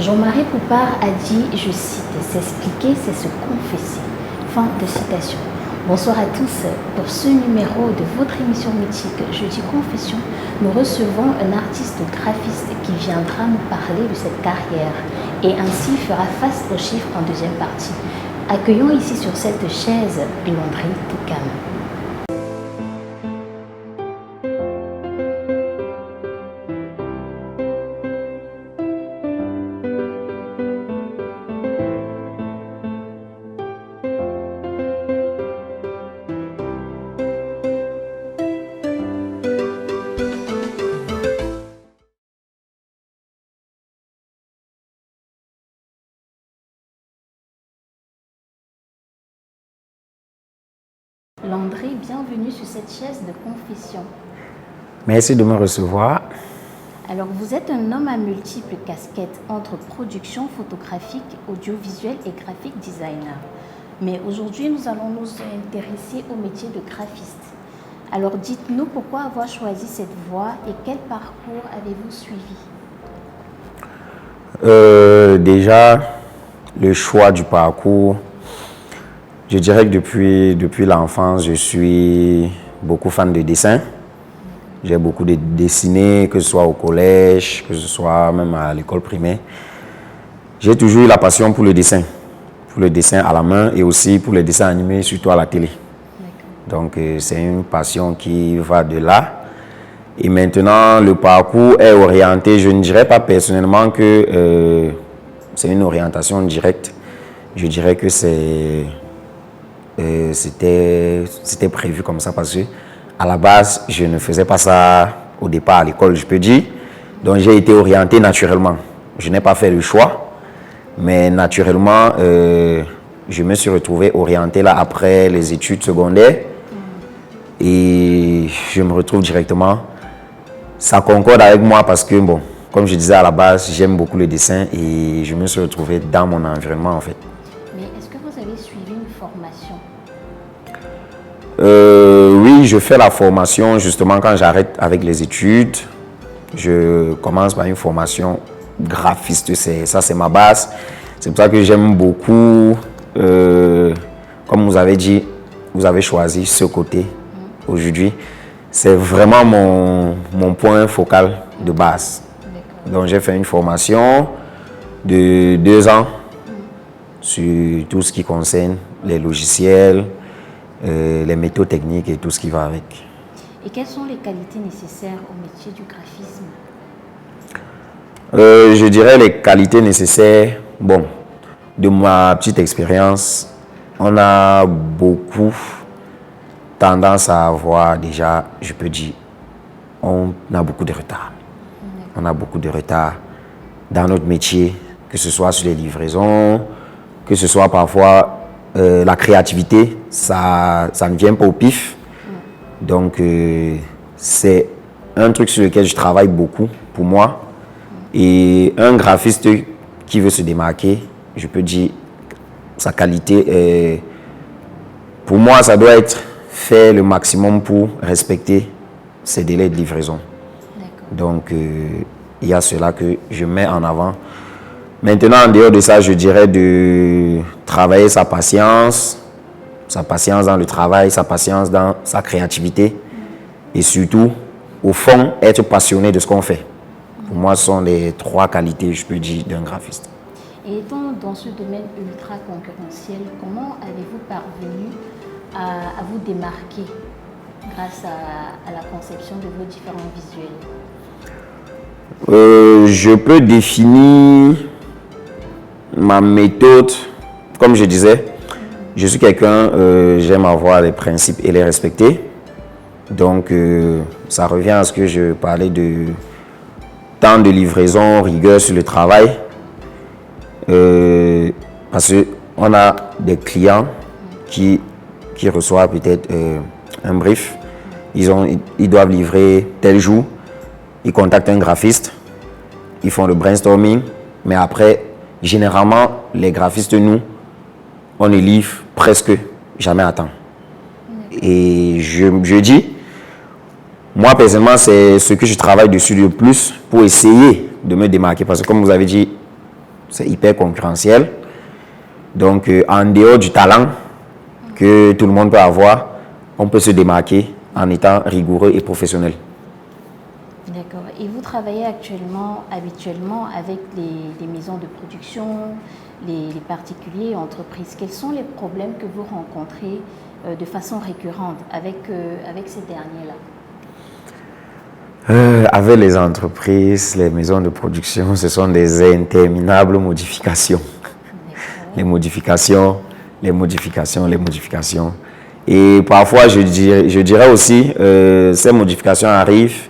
Jean-Marie Poupart a dit, je cite, « S'expliquer, c'est se confesser ». Fin de citation. Bonsoir à tous. Pour ce numéro de votre émission mythique Jeudi Confession, nous recevons un artiste graphiste qui viendra nous parler de cette carrière et ainsi fera face aux chiffres en deuxième partie. Accueillons ici sur cette chaise Landry Toukam. Landry, bienvenue sur cette chaise de confession. Merci de me recevoir. Alors, vous êtes un homme à multiples casquettes entre production photographique, audiovisuelle et graphic designer. Mais aujourd'hui, nous allons nous intéresser au métier de graphiste. Alors, dites-nous pourquoi avoir choisi cette voie et quel parcours avez-vous suivi? Déjà, le choix du parcours. Je dirais que depuis l'enfance, je suis beaucoup fan de dessin. J'ai beaucoup dessiné, que ce soit au collège, que ce soit même à l'école primaire. J'ai toujours eu la passion pour le dessin à la main et aussi pour les dessins animés, surtout à la télé. Donc c'est une passion qui va de là. Et maintenant, le parcours est orienté, je ne dirais pas personnellement que c'est une orientation directe. Je dirais que c'était prévu comme ça parce que à la base, je ne faisais pas ça au départ à l'école, je peux dire. Donc j'ai été orienté naturellement. Je n'ai pas fait le choix, mais naturellement, je me suis retrouvé orienté là après les études secondaires. Et je me retrouve directement. Ça concorde avec moi parce que, bon, comme je disais à la base, j'aime beaucoup le dessin et je me suis retrouvé dans mon environnement en fait. Mais est-ce que vous avez suivi une formation? Oui, je fais la formation justement quand j'arrête avec les études. Je commence par une formation graphiste, ça c'est ma base. C'est pour ça que j'aime beaucoup, comme vous avez dit, vous avez choisi ce côté aujourd'hui. C'est vraiment mon point focal de base. Donc j'ai fait une formation de 2 ans sur tout ce qui concerne les logiciels, les méthodes techniques et tout ce qui va avec. Et quelles sont les qualités nécessaires au métier du graphisme? Je dirais les qualités nécessaires. Bon, de ma petite expérience, on a beaucoup tendance à avoir déjà, je peux dire, on a beaucoup de retard. On a beaucoup de retard dans notre métier, que ce soit sur les livraisons, que ce soit parfois la créativité, ça ne vient pas au pif. Donc, c'est un truc sur lequel je travaille beaucoup pour moi. Et un graphiste qui veut se démarquer, je peux dire, sa qualité, pour moi, ça doit être faire le maximum pour respecter ces délais de livraison. Donc, il y a cela que je mets en avant. Maintenant, en dehors de ça, je dirais de travailler sa patience dans le travail, sa patience dans sa créativité et surtout, au fond, être passionné de ce qu'on fait. Pour moi, ce sont les 3 qualités, je peux dire, d'un graphiste. Et étant dans ce domaine ultra concurrentiel, comment avez-vous parvenu à vous démarquer grâce à la conception de vos différents visuels? Je peux définir ma méthode, comme je disais, je suis quelqu'un, j'aime avoir les principes et les respecter. Donc, ça revient à ce que je parlais de temps de livraison, rigueur sur le travail. Parce qu'on a des clients qui reçoivent peut-être un brief. Ils doivent livrer tel jour. Ils contactent un graphiste. Ils font le brainstorming. Mais après, généralement, les graphistes, nous, on les livre presque jamais à temps. Et je dis, moi personnellement, c'est ce que je travaille dessus le plus pour essayer de me démarquer. Parce que comme vous avez dit, c'est hyper concurrentiel. Donc, en dehors du talent que tout le monde peut avoir, on peut se démarquer en étant rigoureux et professionnel. D'accord. Et vous travaillez habituellement avec les maisons de production, les particuliers, entreprises. Quels sont les problèmes que vous rencontrez de façon récurrente avec ces derniers-là? Avec les entreprises, les maisons de production, ce sont des interminables modifications. Les modifications. Et parfois, je dirais aussi, ces modifications arrivent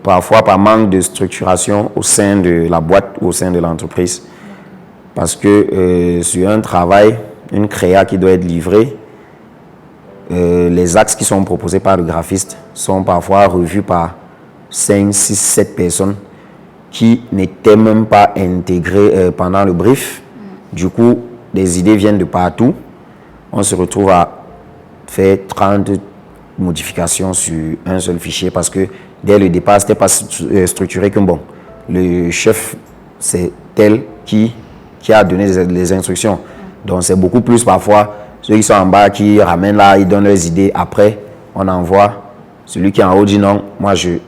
parfois par manque de structuration au sein de la boîte ou au sein de l'entreprise. Parce que sur un travail, une créa qui doit être livrée, les axes qui sont proposés par le graphiste sont parfois revus par 5, 6, 7 personnes qui n'étaient même pas intégrées pendant le brief. Du coup, des idées viennent de partout. On se retrouve à faire 30 modifications sur un seul fichier parce que dès le départ, ce n'était pas structuré comme bon. Le chef, c'est tel qui a donné les instructions. Donc, c'est beaucoup plus parfois ceux qui sont en bas qui ramènent là, ils donnent leurs idées. Après, on envoie. Celui qui est en haut dit non, moi je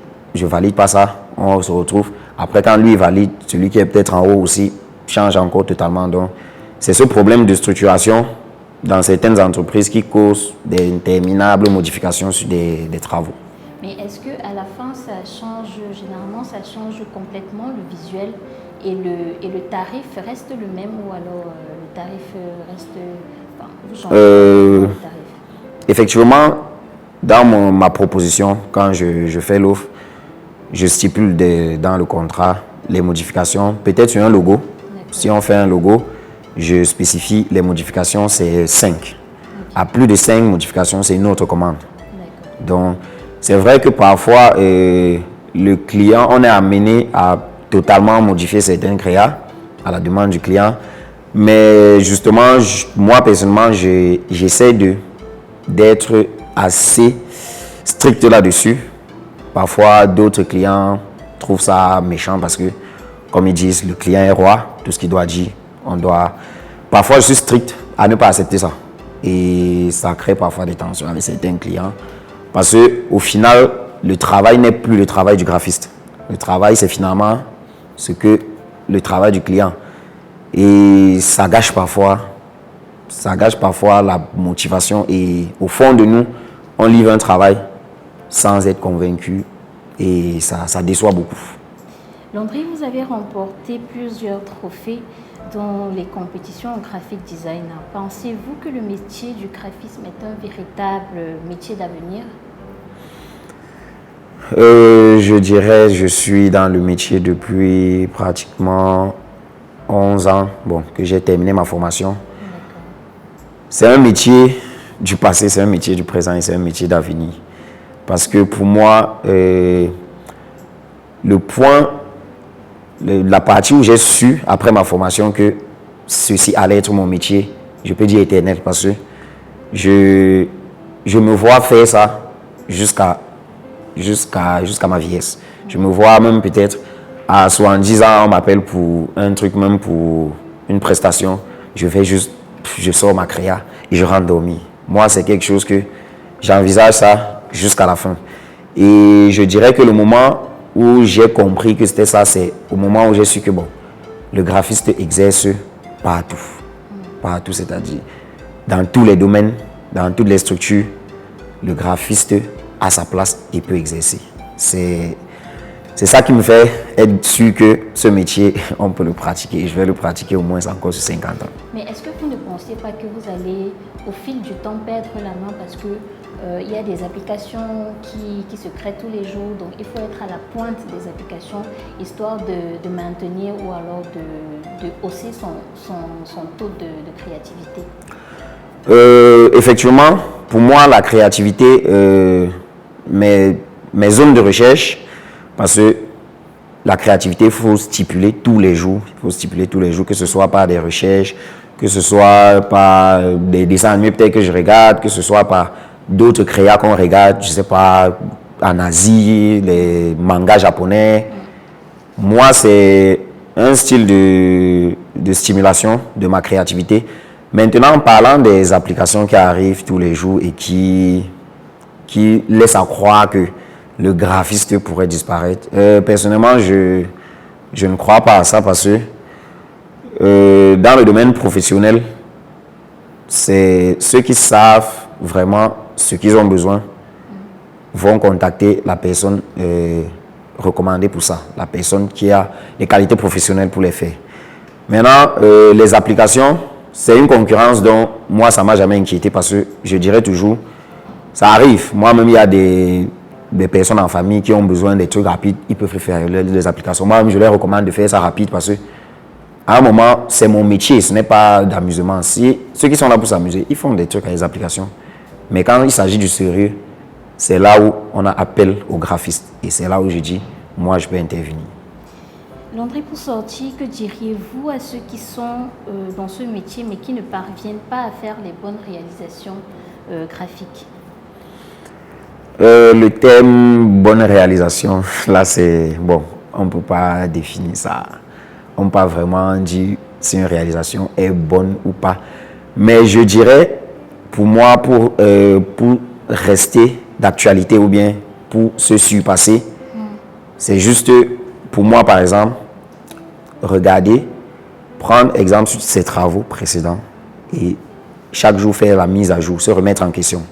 valide pas ça. On se retrouve. Après, quand lui valide, celui qui est peut-être en haut aussi change encore totalement. Donc, c'est ce problème de structuration dans certaines entreprises qui cause d'interminables modifications sur des travaux. Mais est-ce qu'à la fin, ça change, généralement, ça change complètement le visuel et le tarif reste le même ou alors le tarif reste... Enfin, vous changez le tarif? Effectivement, dans ma proposition, quand je fais l'offre, je stipule dans le contrat les modifications, peut-être sur un logo. Si on fait un logo, je spécifie les modifications, c'est 5. Okay. À plus de 5 modifications, c'est une autre commande. Donc, c'est vrai que parfois, le client, on est amené à totalement modifier certains créas à la demande du client. Mais justement, moi personnellement, j'essaie d'être assez strict là-dessus. Parfois, d'autres clients trouvent ça méchant parce que, comme ils disent, le client est roi, tout ce qu'il doit dire, on doit... Parfois, je suis strict à ne pas accepter ça. Et ça crée parfois des tensions avec certains clients. Parce qu'au final, le travail n'est plus le travail du graphiste. Le travail, c'est finalement le travail du client. Et ça gâche parfois la motivation. Et au fond de nous, on livre un travail sans être convaincu. Et ça déçoit beaucoup. Landry, vous avez remporté plusieurs trophées dans les compétitions en graphic designer. Pensez-vous que le métier du graphisme est un véritable métier d'avenir? Je dirais, je suis dans le métier depuis pratiquement 11 ans, que j'ai terminé ma formation. C'est un métier du passé, c'est un métier du présent et c'est un métier d'avenir. Parce que pour moi, la partie où j'ai su, après ma formation, que ceci allait être mon métier, je peux dire éternel, parce que je me vois faire ça jusqu'à ma vieillesse. Je me vois même peut-être à 70 ans, on m'appelle pour un truc, même pour une prestation. Je sors ma créa et je rentre dormir. Moi, c'est quelque chose que j'envisage ça jusqu'à la fin. Et je dirais que le moment où j'ai compris que c'était ça, c'est au moment où j'ai su que le graphiste exerce partout. Partout, c'est-à-dire dans tous les domaines, dans toutes les structures, le graphiste a sa place et peut exercer. C'est ça qui me fait être sûr que ce métier, on peut le pratiquer. Et je vais le pratiquer au moins encore sur 50 ans. Mais est-ce que vous ne pensez pas que vous allez, au fil du temps, perdre la main parce que il y a des applications qui se créent tous les jours, donc il faut être à la pointe des applications, histoire de maintenir ou alors de hausser son taux de créativité? Effectivement, pour moi, la créativité, mes zones de recherche, parce que la créativité, il faut stipuler tous les jours. Il faut stipuler tous les jours, que ce soit par des recherches, que ce soit par des dessins animés peut-être que je regarde, que ce soit par d'autres créas qu'on regarde, je ne sais pas, en Asie, les mangas japonais. Moi, c'est un style de stimulation de ma créativité. Maintenant, en parlant des applications qui arrivent tous les jours et qui laissent à croire que le graphiste pourrait disparaître, personnellement, je ne crois pas à ça parce que dans le domaine professionnel, c'est ceux qui savent vraiment ce qu'ils ont besoin vont contacter la personne recommandée pour ça, la personne qui a les qualités professionnelles pour les faire. Maintenant, les applications, c'est une concurrence dont moi, ça ne m'a jamais inquiété parce que je dirais toujours, ça arrive. Moi-même, il y a des personnes en famille qui ont besoin des trucs rapides, ils peuvent faire les applications. Moi-même, je leur recommande de faire ça rapide parce que à un moment, c'est mon métier, ce n'est pas d'amusement. Si ceux qui sont là pour s'amuser, ils font des trucs avec les applications. Mais quand il s'agit du sérieux, c'est là où on a appel aux graphistes. Et c'est là où je dis, moi, je peux intervenir. Landry, pour sortir, que diriez-vous à ceux qui sont dans ce métier mais qui ne parviennent pas à faire les bonnes réalisations graphiques? Le thème bonne réalisation, là, c'est bon, on ne peut pas définir ça. On ne peut pas vraiment dire si une réalisation est bonne ou pas. Mais je dirais, pour moi, pour rester d'actualité ou bien pour se surpasser, c'est juste, pour moi, par exemple, regarder, prendre exemple sur ses travaux précédents et chaque jour faire la mise à jour, se remettre en question.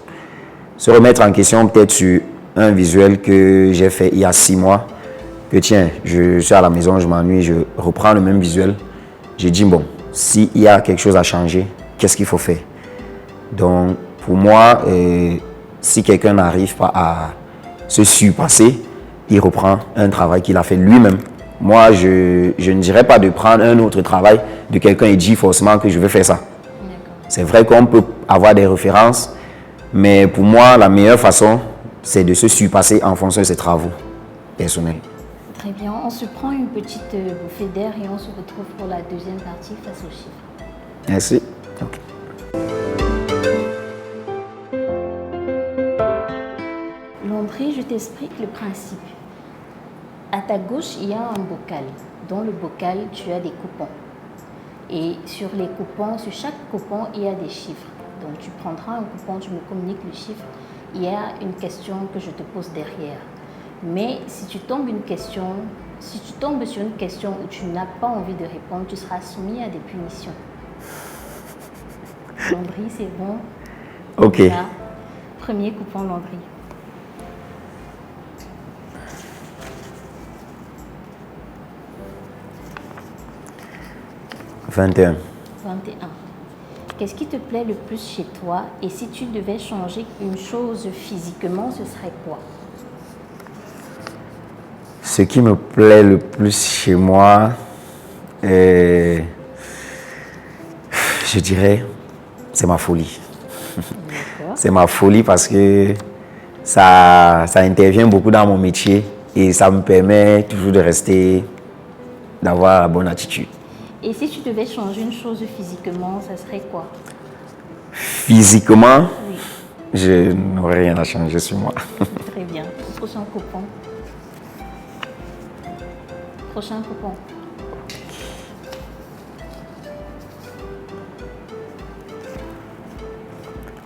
Se remettre en question peut-être sur un visuel que j'ai fait il y a 6 mois, que tiens, je suis à la maison, je m'ennuie, je reprends le même visuel. J'ai dit, bon, s'il y a quelque chose à changer, qu'est-ce qu'il faut faire? Donc, pour moi, si quelqu'un n'arrive pas à se surpasser, il reprend un travail qu'il a fait lui-même. Moi, je ne dirais pas de prendre un autre travail de quelqu'un et dire forcément que je vais faire ça. C'est vrai qu'on peut avoir des références, mais pour moi, la meilleure façon, c'est de se surpasser en fonction de ses travaux personnels. Très bien, on se prend une petite bouffée d'air et on se retrouve pour la deuxième partie face aux chiffres. Merci. Okay. Landry, je t'explique le principe. À ta gauche, il y a un bocal. Dans le bocal, tu as des coupons. Et sur les coupons, sur chaque coupon, il y a des chiffres. Donc tu prendras un coupon, tu me communiques le chiffre. Il y a une question que je te pose derrière. Mais si tu tombes sur une question où tu n'as pas envie de répondre, tu seras soumis à des punitions. Landry, c'est bon? Ok. Voilà. Premier coupon, Landry. « 21. » 21. Qu'est-ce qui te plaît le plus chez toi? Et si tu devais changer une chose physiquement, ce serait quoi? Ce qui me plaît le plus chez moi, je dirais, c'est ma folie. C'est ma folie parce que ça intervient beaucoup dans mon métier et ça me permet toujours de rester, d'avoir la bonne attitude. Et si tu devais changer une chose physiquement, ça serait quoi? Physiquement, oui. Je n'aurais rien à changer sur moi. Très bien. Prochain coupon. Prochain coupon.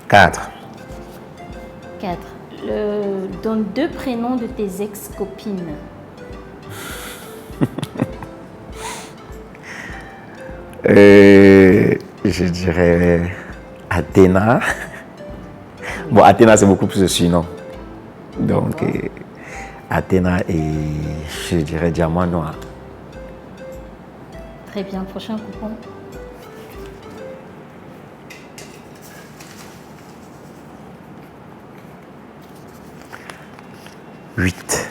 Quatre. 4. Donne 2 prénoms de tes ex-copines. Je dirais Athéna. Bon, Athéna, c'est beaucoup plus de surnom. Donc, Athéna et je dirais Diamant Noir. Très bien, prochain coupon. Huit.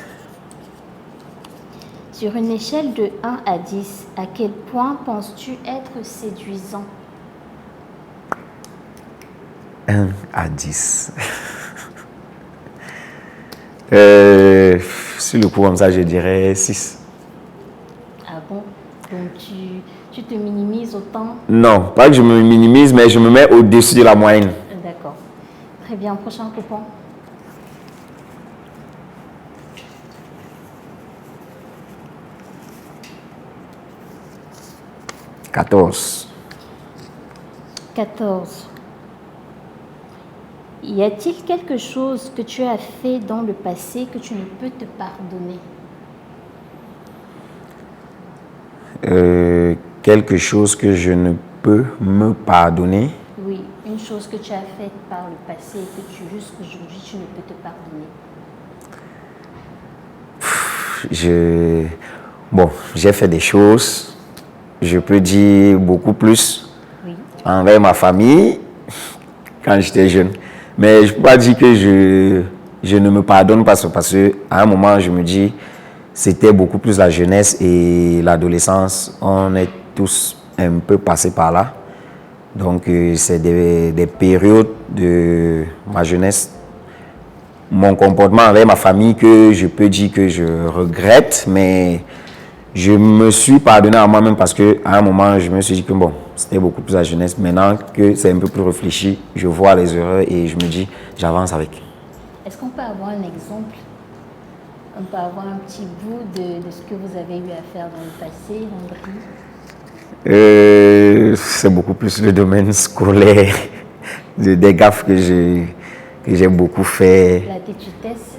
Sur une échelle de 1 à 10, à quel point penses-tu être séduisant? 1 à 10. Sur le coup comme ça, je dirais 6. Ah bon? Donc tu te minimises autant? Non, pas que je me minimise, mais je me mets au-dessus de la moyenne. D'accord. Très bien, prochain coupon. 14. 14. Y a-t-il quelque chose que tu as fait dans le passé que tu ne peux te pardonner? Quelque chose que je ne peux me pardonner. Oui, une chose que tu as faite par le passé et que jusqu'aujourd'hui tu ne peux te pardonner. Bon, j'ai fait des choses, je peux dire beaucoup plus Oui. envers ma famille quand j'étais jeune. Mais je ne peux pas dire que je ne me pardonne pas parce qu'à un moment, je me dis, c'était beaucoup plus la jeunesse et l'adolescence. On est tous un peu passés par là. Donc, c'est des périodes de ma jeunesse. Mon comportement avec ma famille que je peux dire que je regrette, mais je me suis pardonné à moi-même parce qu'à un moment, je me suis dit que bon, c'était beaucoup plus la jeunesse. Maintenant que c'est un peu plus réfléchi, je vois les erreurs et je me dis, j'avance avec. Est-ce qu'on peut avoir un exemple? On peut avoir un petit bout de ce que vous avez eu à faire dans le passé, Landry? C'est beaucoup plus le domaine scolaire, des gaffes que j'ai beaucoup fait. La têtutesse?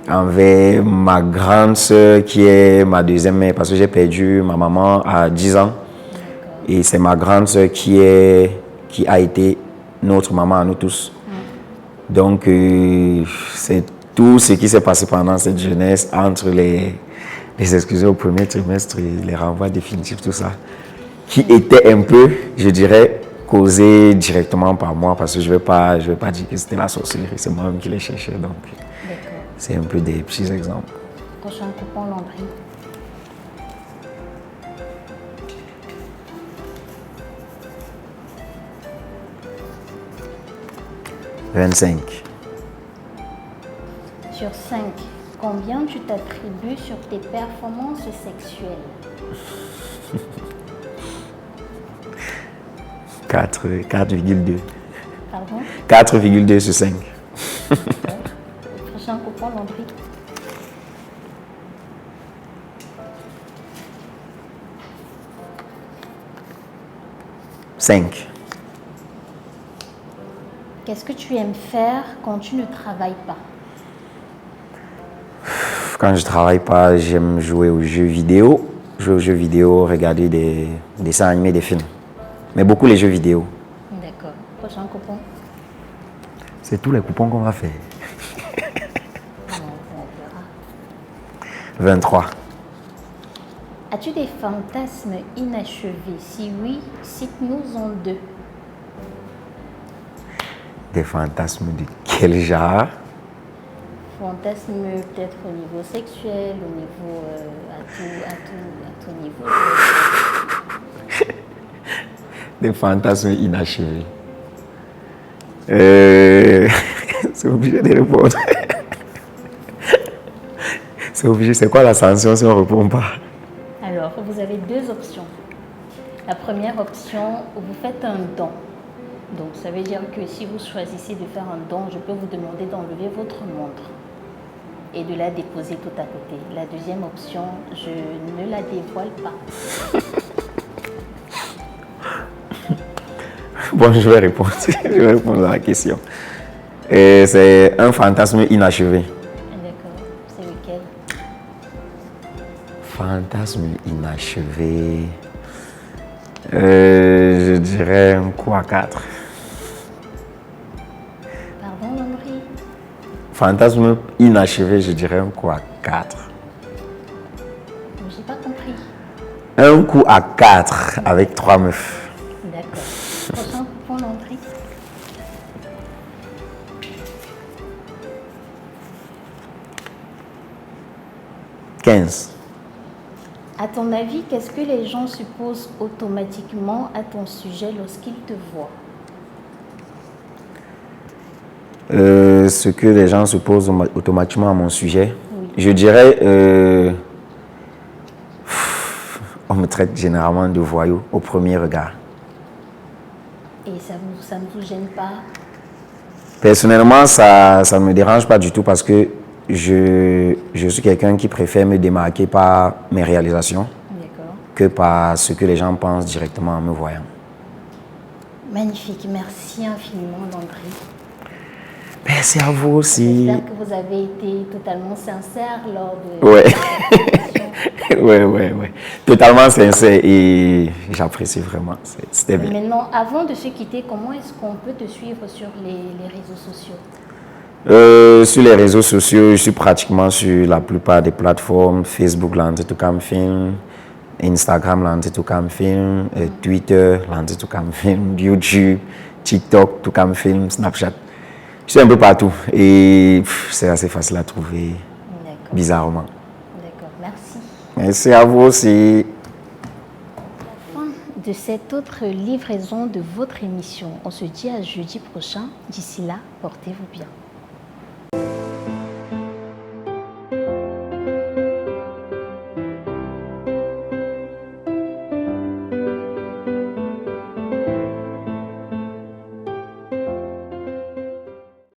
Envers ma grande soeur qui est ma deuxième mère parce que j'ai perdu ma maman à 10 ans. Et c'est ma grande soeur qui a été notre maman à nous tous. Donc, c'est tout ce qui s'est passé pendant cette jeunesse entre les exclusions au premier trimestre et les renvois définitifs, tout ça, qui était un peu, je dirais, causé directement par moi parce que je vais pas dire que c'était la sorcellerie, c'est moi-même qui les cherchais. Donc, c'est un peu des petits exemples. Prochain coupon, Landry. « 25. Sur 5, combien tu t'attribues sur tes performances sexuelles? 4,2. Pardon? 4,2 sur 5. Prochain coupon, Landry. « 5. Qu'est-ce que tu aimes faire quand tu ne travailles pas? Quand je ne travaille pas, j'aime jouer aux jeux vidéo. Jouer aux jeux vidéo, regarder des dessins animés, des films. Mais beaucoup les jeux vidéo. D'accord. Prochain coupon. C'est tous les coupons qu'on va faire. On verra. 23. As-tu des fantasmes inachevés? Si oui, cite-nous en 2. Des fantasmes de quel genre? Fantasmes peut-être au niveau sexuel, au niveau à tout niveau. Des fantasmes inachevés. C'est obligé de répondre. C'est obligé. C'est quoi la sanction si on ne répond pas? Alors, vous avez 2 options. La première option, vous faites un don. Donc, ça veut dire que si vous choisissez de faire un don, je peux vous demander d'enlever votre montre et de la déposer tout à côté. La deuxième option, je ne la dévoile pas. Bon, je vais répondre. Je vais répondre à la question. C'est un fantasme inachevé. D'accord. C'est lequel? Fantasme inachevé. Je dirais un coup à 4. Pardon, Landry? Fantasme inachevé, je dirais un coup à 4. J'ai pas compris. Un coup à 4 avec 3 meufs. D'accord. Prochain point, Landry. « 15. À ton avis, qu'est-ce que les gens supposent automatiquement à ton sujet lorsqu'ils te voient? Ce que les gens supposent automatiquement à mon sujet, Oui. je dirais, on me traite généralement de voyou au premier regard. Et ça ne vous gêne pas? Personnellement, ça ne me dérange pas du tout parce que je suis quelqu'un qui préfère me démarquer par mes réalisations que par ce que les gens pensent directement en me voyant. Magnifique, merci infiniment Landry. Merci à vous aussi. J'espère que vous avez été totalement sincère lors de Ouais. cette présentation. Ouais. Totalement sincère et j'apprécie vraiment. C'était bien. Maintenant, avant de se quitter, comment est-ce qu'on peut te suivre sur les réseaux sociaux? Sur les réseaux sociaux, je suis pratiquement sur la plupart des plateformes. Facebook, Lanti Toukam Film. Instagram, Lanti Toukam Film. Twitter, Lanti Toukam Film. YouTube, TikTok, Toukam Film. Snapchat. Je suis un peu partout et c'est assez facile à trouver, bizarrement. D'accord, merci. Merci à vous aussi. Fin de cette autre livraison de votre émission. On se dit à jeudi prochain. D'ici là, portez-vous bien.